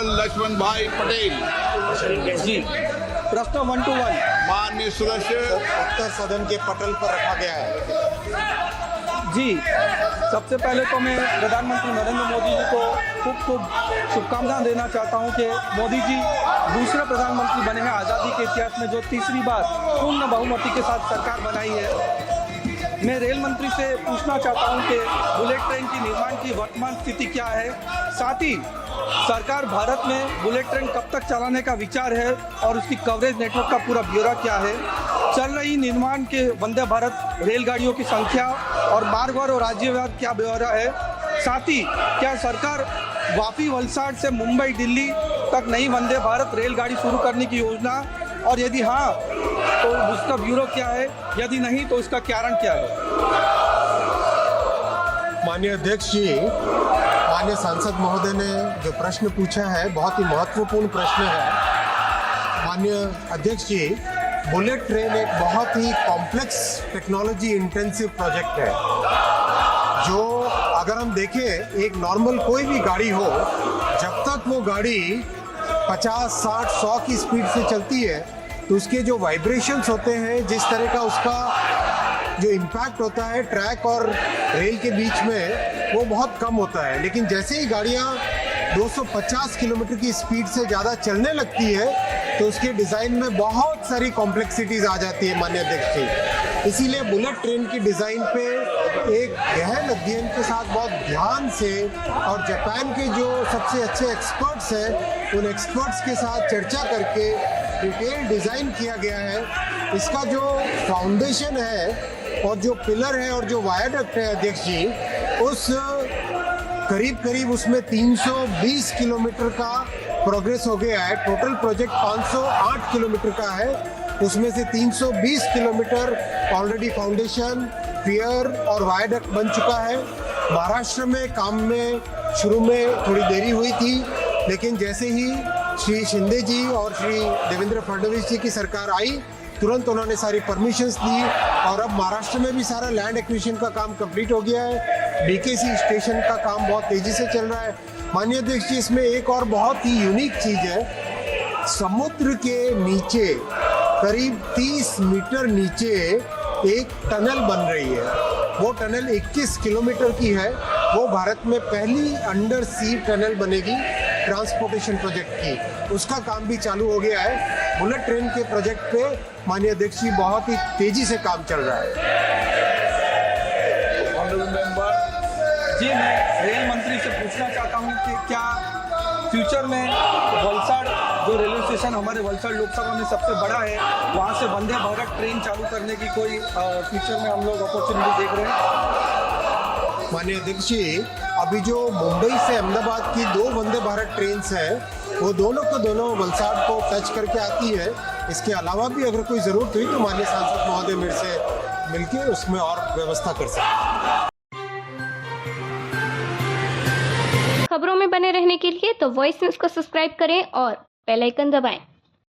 श्रीमान लक्ष्मण भाई पटेल जी, प्रश्न 1 to 1। माननीय सदस्य उत्तर सदन के पटल पर रखा गया है। जी, सबसे पहले तो मैं प्रधानमंत्री नरेंद्र मोदी जी को खूब खूब शुभकामनाएं देना चाहता हूं कि मोदी जी दूसरे प्रधानमंत्री बने हैं आज़ादी के इतिहास में, जो तीसरी बार पूर्ण बहुमति के साथ सरकार बनाई है। मैं रेल मंत्री से पूछना चाहता हूं कि बुलेट ट्रेन की निर्माण की वर्तमान स्थिति क्या है, साथ ही सरकार भारत में बुलेट ट्रेन कब तक चलाने का विचार है और उसकी कवरेज नेटवर्क का पूरा ब्यौरा क्या है, चल रही निर्माण के वंदे भारत रेलगाड़ियों की संख्या और मार्गवार और राज्यवार क्या ब्यौरा है, साथ ही क्या सरकार वापी वलसाड से मुंबई दिल्ली तक नई वंदे भारत रेलगाड़ी शुरू करने की योजना, और यदि हाँ तो उसका ब्यूरो क्या है, यदि नहीं तो उसका कारण क्या है। माननीय अध्यक्ष जी, माननीय सांसद महोदय ने जो प्रश्न पूछा है बहुत ही महत्वपूर्ण प्रश्न है। माननीय अध्यक्ष जी, बुलेट ट्रेन एक बहुत ही कॉम्प्लेक्स टेक्नोलॉजी इंटेंसिव प्रोजेक्ट है, जो अगर हम देखें एक नॉर्मल कोई भी गाड़ी हो, जब तक वो गाड़ी 50, 60, 100 की स्पीड से चलती है तो उसके जो वाइब्रेशंस होते हैं, जिस तरह का उसका जो इम्पैक्ट होता है ट्रैक और रेल के बीच में, वो बहुत कम होता है। लेकिन जैसे ही गाड़ियाँ 250 किलोमीटर की स्पीड से ज़्यादा चलने लगती है तो उसके डिज़ाइन में बहुत सारी कॉम्प्लेक्सिटीज़ आ जाती है माननीय अध्यक्ष जी। इसीलिए बुलेट ट्रेन की डिज़ाइन पे एक गहन अध्ययन के साथ बहुत ध्यान से, और जापान के जो सबसे अच्छे एक्सपर्ट्स हैं उन एक्सपर्ट्स के साथ चर्चा करके डिटेल डिज़ाइन किया गया है। इसका जो फाउंडेशन है और जो पिलर है और जो वायरडक्ट है अध्यक्ष जी, उस करीब उसमें 320 किलोमीटर का प्रोग्रेस हो गया है। टोटल प्रोजेक्ट 508 किलोमीटर का है, उसमें से 320 किलोमीटर ऑलरेडी फाउंडेशन, पियर और वायरडक्ट बन चुका है। महाराष्ट्र में काम में शुरू में थोड़ी देरी हुई थी, लेकिन जैसे ही श्री शिंदे जी और श्री देवेंद्र फडणवीस जी की सरकार आई, तुरंत उन्होंने सारी परमिशंस दी और अब महाराष्ट्र में भी सारा लैंड एक्विजिशन का काम कंप्लीट हो गया है। बीकेसी स्टेशन का काम बहुत तेजी से चल रहा है। माननीय अध्यक्ष जी, इसमें एक और बहुत ही यूनिक चीज़ है, समुद्र के नीचे करीब 30 मीटर नीचे एक टनल बन रही है। वो टनल 21 किलोमीटर की है। वो भारत में पहली अंडर सी टनल बनेगी ट्रांसपोर्टेशन प्रोजेक्ट की, उसका काम भी चालू हो गया है। बुलेट ट्रेन के प्रोजेक्ट पे माननीय अध्यक्ष जी बहुत ही तेजी से काम चल रहा है। जी, मैं रेल मंत्री से पूछना चाहता हूं कि क्या फ्यूचर में वलसाड जो रेलवे स्टेशन हमारे वलसाड लोकसभा में सबसे बड़ा है, वहां से वंदे भारत ट्रेन चालू करने की कोई फ्यूचर में हम लोग अपॉर्चुनिटी देख रहे हैं? माननीय अध्यक्ष जी, अभी जो मुंबई से अहमदाबाद की 2 वंदे भारत ट्रेन हैं, वो दोनों को दोनों वलसाड को टच करके आती है। इसके अलावा भी अगर कोई ज़रूरत हुई तो माननीय सांसद महोदय मेरे से मिलके उसमें और व्यवस्था कर सकते हैं। खबरों में बने रहने के लिए तो वॉइस न्यूज़ को सब्सक्राइब करें और बेल आइकन दबाएं।